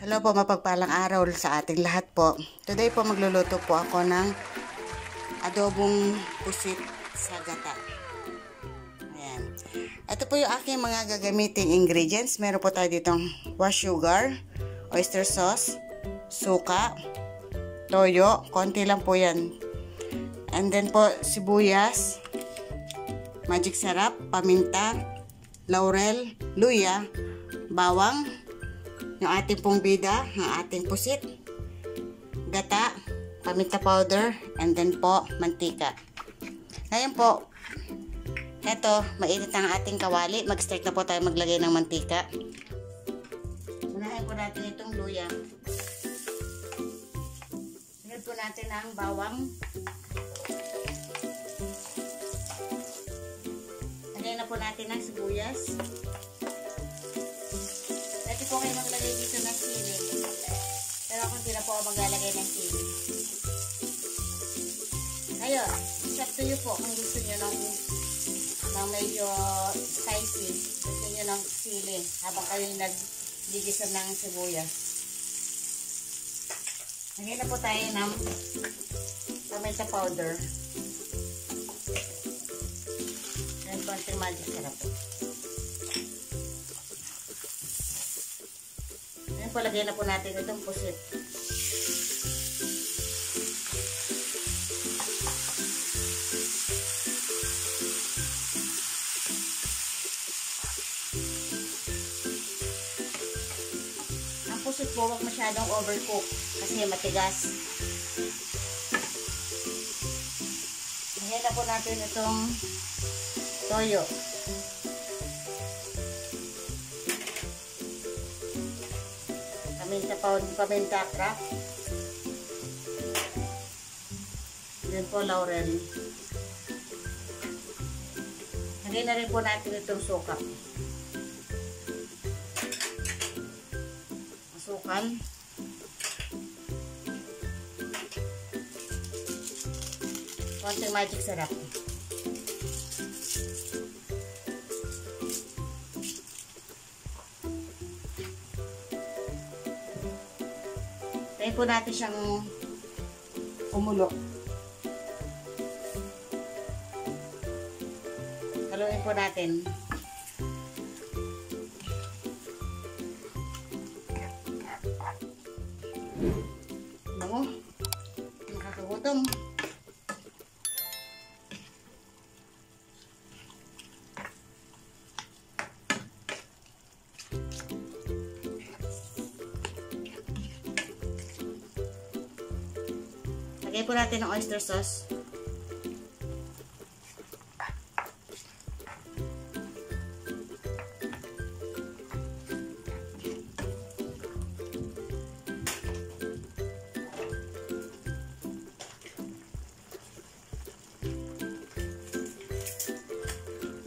Hello po, mapagpalang araw sa ating lahat po. Today po magluluto po ako ng adobong pusit sa gata. Ayan. Ito po yung aking mga gagamiting ingredients. Meron po tayo ditong wash sugar, oyster sauce, suka, toyo, konti lang po yan. And then po sibuyas, magic sarap, paminta, laurel, luya, bawang, yung ating pong bida, yung ating pusit, gata, paminta powder, and then po, mantika. Ngayon po, eto, mainit ang ating kawali. Mag-start na po tayo maglagay ng mantika. Unahin po natin itong luya. Lagyan po natin ang bawang. Lagyan na po natin ang sibuyas. Pwede po kayo maglagay dito ng sili. Pero ako hindi na po ako maglalagay ng sili. Ngayon, it's up to you po kung gusto nyo ng medyo spicy. Gusto nyo ng sili habang kayo nagigisa ng sibuyas. Lagyan na po tayo ng paminta powder. And konting magic sarap po. Ngayon po, lagyan na po natin itong pusit. Ang pusit po, huwag masyadong overcook kasi matigas. Lagyan na po natin itong toyo. Paminta craft. Then po laurel. Lagyan na rin po natin itong suka. Asukal. Konting magic sarap. Tayo po natin siyang umulo. Haluin po natin. Bango. Nakakagutom. Lagay po natin ng oyster sauce.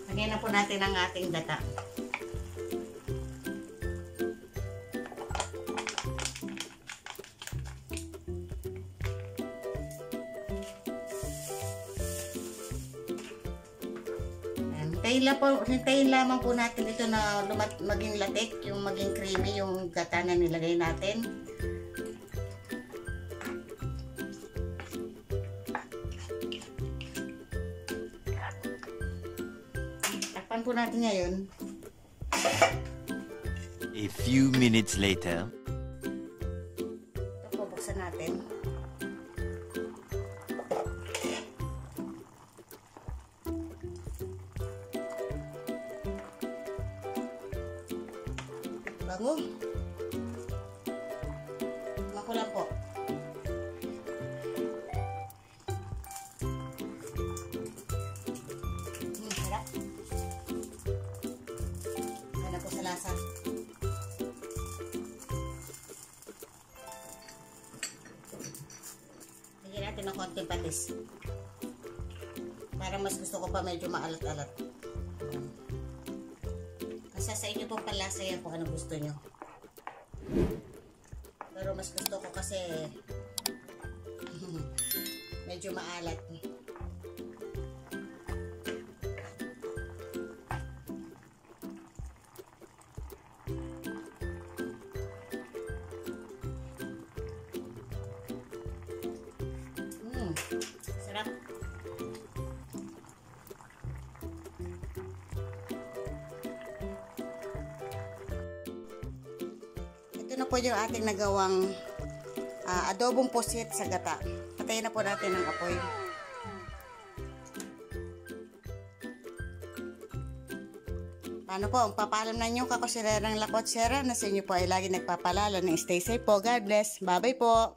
Lagyan na po natin ang ating gata. Hintayin lamang po natin ito na maging latik, yung maging creamy yung gata na nilagay natin. Takpan po natin ngayon. A few minutes later. Ito po, buksan natin. Bango. Makulang po. Sarap. Ano po sa lasa. Lagyan natin ng konting patis. Para mas gusto ko pa medyo maalat-alat. Sa inyo pong palasa yan kung ano gusto nyo. Pero mas gusto ko kasi medyo maalat. na po yung ating nagawang adobong pusit sa gata. Patayin na po natin ang apoy. Paano po, ang papalam na inyong kakusilerang lakwatsera na sa inyo po ay lagi nagpapalala ng stay safe po. God bless. Bye-bye po.